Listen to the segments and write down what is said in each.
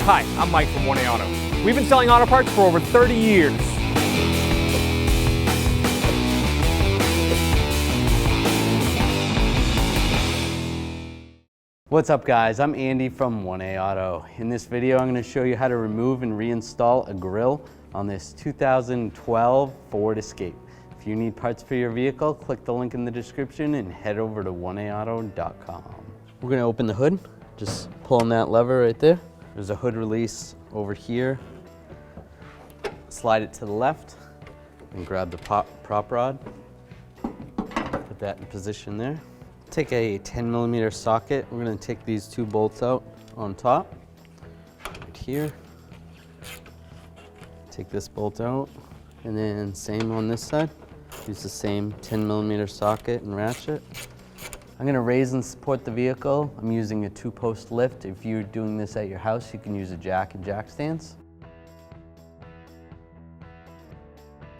Hi, I'm Mike from 1A Auto. We've been selling auto parts for over 30 years. What's up guys, I'm Andy from 1A Auto. In this video I'm going to show you how to remove and reinstall a grille on this 2012 Ford Escape. If you need parts for your vehicle, click the link in the description and head over to 1aauto.com. We're going to open the hood, just pulling that lever right there. There's a hood release over here. Slide it to the left and grab the prop rod. Put that in position there. Take a 10mm socket. We're going to take these two bolts out on top, right here. Take this bolt out, and then same on this side. Use the same 10mm socket and ratchet. I'm going to raise and support the vehicle. I'm using a 2-post lift. If you're doing this at your house, you can use a jack and jack stands.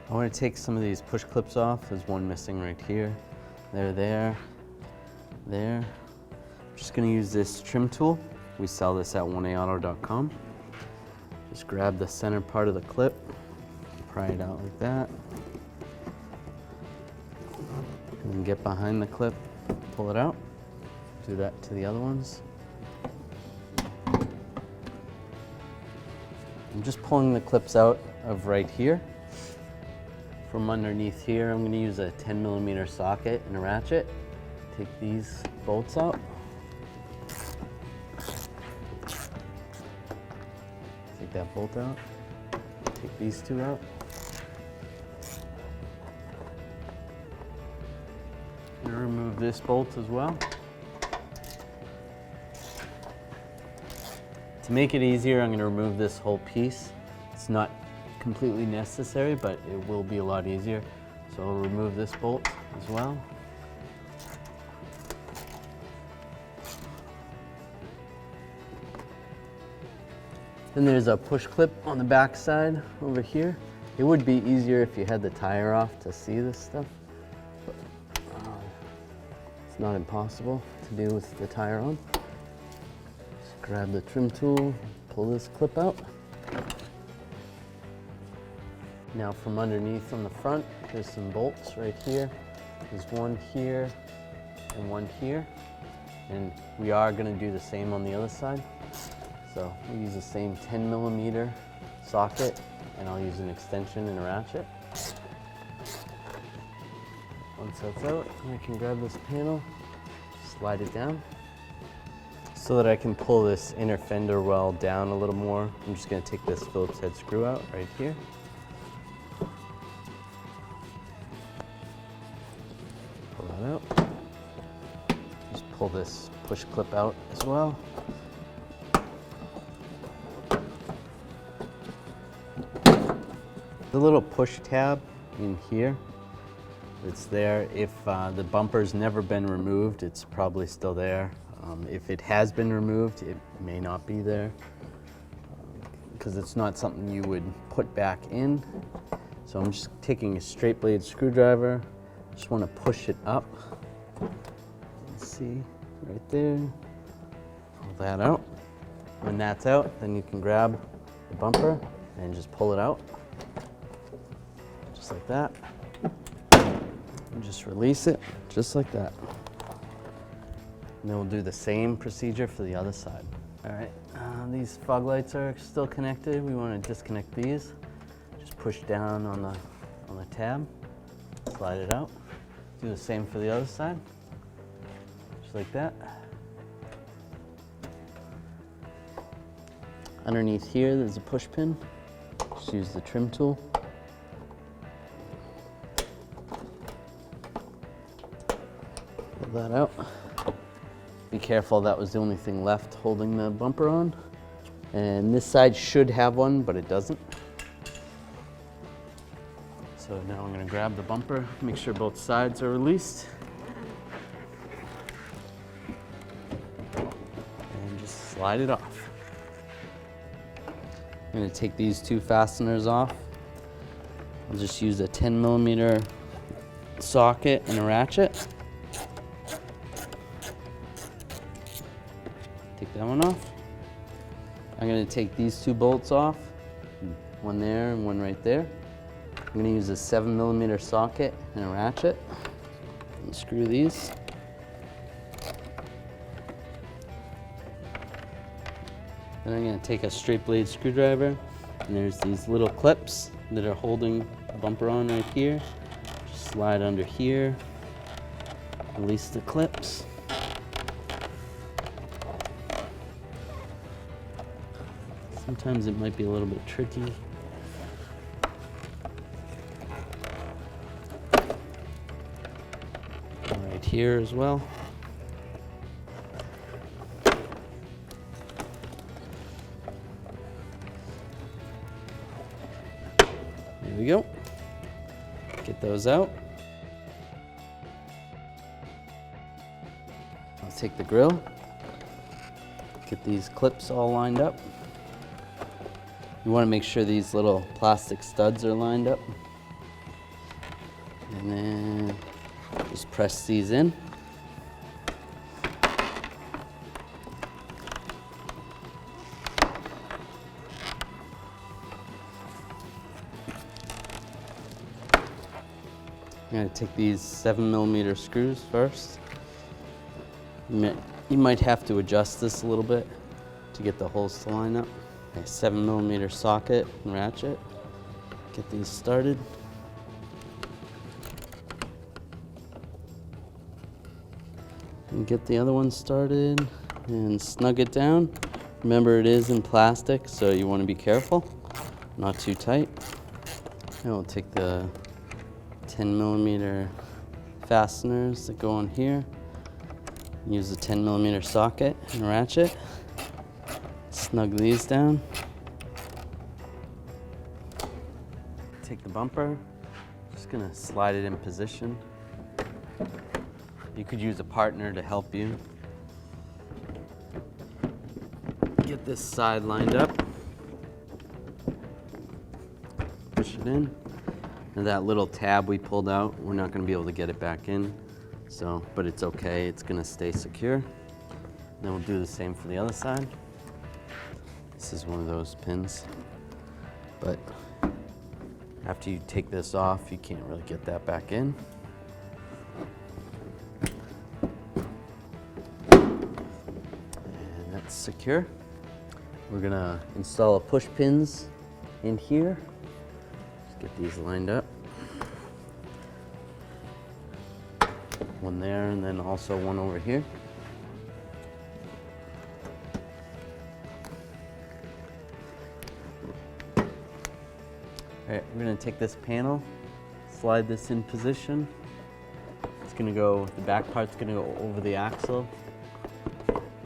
I want to take some of these push clips off. There's one missing right here. They're there. I'm just going to use this trim tool. We sell this at 1aauto.com. Just grab the center part of the clip, pry it out like that, and then get behind the clip, pull it out. Do that to the other ones. I'm just pulling the clips out of right here. From underneath here, I'm going to use a 10mm socket and a ratchet. Take these bolts out. Take that bolt out. Take these two out. I'm going to remove this bolt as well. To make it easier, I'm going to remove this whole piece. It's not completely necessary, but it will be a lot easier. So I'll remove this bolt as well. Then there's a push clip on the back side over here. It would be easier if you had the tire off to see this stuff, but it's not impossible to do with the tire on. Just grab the trim tool, pull this clip out. Now from underneath on the front, there's some bolts right here. There's one here and one here. And we are going to do the same on the other side. So we use the same 10mm socket, and I'll use an extension and a ratchet. Once that's out, I can grab this panel, slide it down, so that I can pull this inner fender well down a little more. I'm just going to take this Phillips head screw out right here. Pull that out. Just pull this push clip out as well. The little push tab in here, it's there. If the bumper's never been removed, it's probably still there. If it has been removed, it may not be there because it's not something you would put back in. So I'm just taking a straight blade screwdriver. Just want to push it up. Let's see, right there. Pull that out. When that's out, then you can grab the bumper and just pull it out. Just like that. And just release it, just like that. And then we'll do the same procedure for the other side. All right, these fog lights are still connected. We want to disconnect these. Just push down on the tab, slide it out. Do the same for the other side, just like that. Underneath here, there's a push pin. Just use the trim tool. Pull that out. Be careful, that was the only thing left holding the bumper on. And this side should have one, but it doesn't. So now I'm going to grab the bumper, make sure both sides are released. And just slide it off. I'm going to take these two fasteners off. I'll just use a 10mm socket and a ratchet. Take that one off. I'm going to take these two bolts off, one there and one right there. I'm going to use a 7mm socket and a ratchet and screw these. Then I'm going to take a straight blade screwdriver, and there's these little clips that are holding the bumper on right here. Just slide under here, release the clips. Sometimes it might be a little bit tricky. Right here as well. There we go. Get those out. I'll take the grill. Get these clips all lined up. You want to make sure these little plastic studs are lined up. And then just press these in. I'm going to take these 7mm screws first. You might have to adjust this a little bit to get the holes to line up. A 7mm socket and ratchet. Get these started. And get the other one started and snug it down. Remember, it is in plastic, so you want to be careful, not too tight. Now we'll take the 10mm fasteners that go on here. Use the 10mm socket and ratchet. Snug these down. Take the bumper, just gonna slide it in position. You could use a partner to help you. Get this side lined up. Push it in. And that little tab we pulled out, we're not gonna be able to get it back in. But it's okay, it's gonna stay secure. Then we'll do the same for the other side. This is one of those pins, but after you take this off, you can't really get that back in. And that's secure. We're gonna install push pins in here. Just get these lined up. One there, and then also one over here. All right, we're gonna take this panel, slide this in position. It's gonna go, the back part's gonna go over the axle.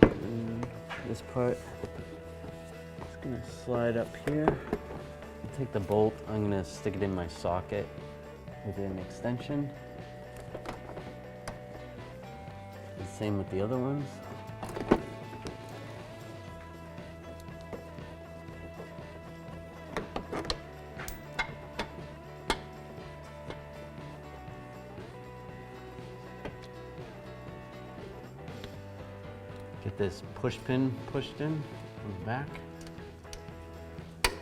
And this part is gonna slide up here. I'll take the bolt, I'm gonna stick it in my socket with an extension. The same with the other ones. Get this push pin pushed in from the back. Get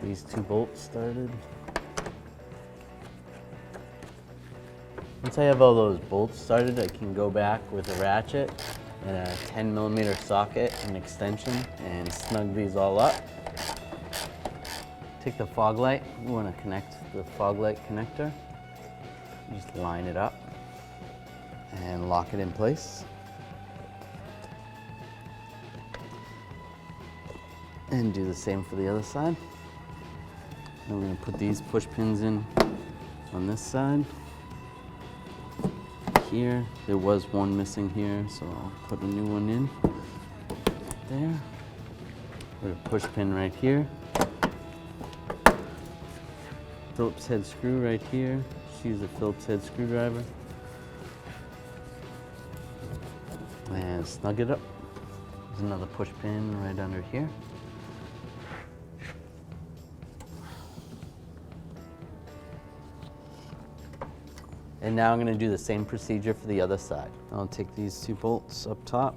these two bolts started. Once I have all those bolts started, I can go back with a ratchet and a 10mm socket and extension and snug these all up. Take the fog light, you want to connect the fog light connector. Just line it up and lock it in place. And do the same for the other side. And we're going to put these push pins in on this side. Here, there was one missing here, so I'll put a new one in there. Put a push pin right here. Phillips head screw right here. Just use a Phillips head screwdriver. And snug it up. There's another push pin right under here. And now I'm going to do the same procedure for the other side. I'll take these two bolts up top,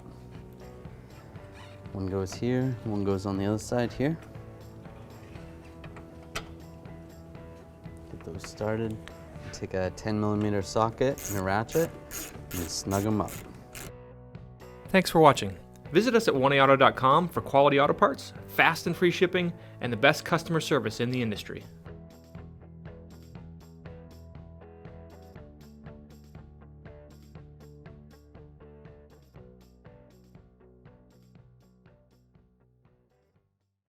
One goes here, one goes on the other side here. Get those started. Take a 10mm socket and a ratchet and snug them up. Thanks for watching. Visit us at oneauto.com for quality auto parts, fast and free shipping, and the best customer service in the industry.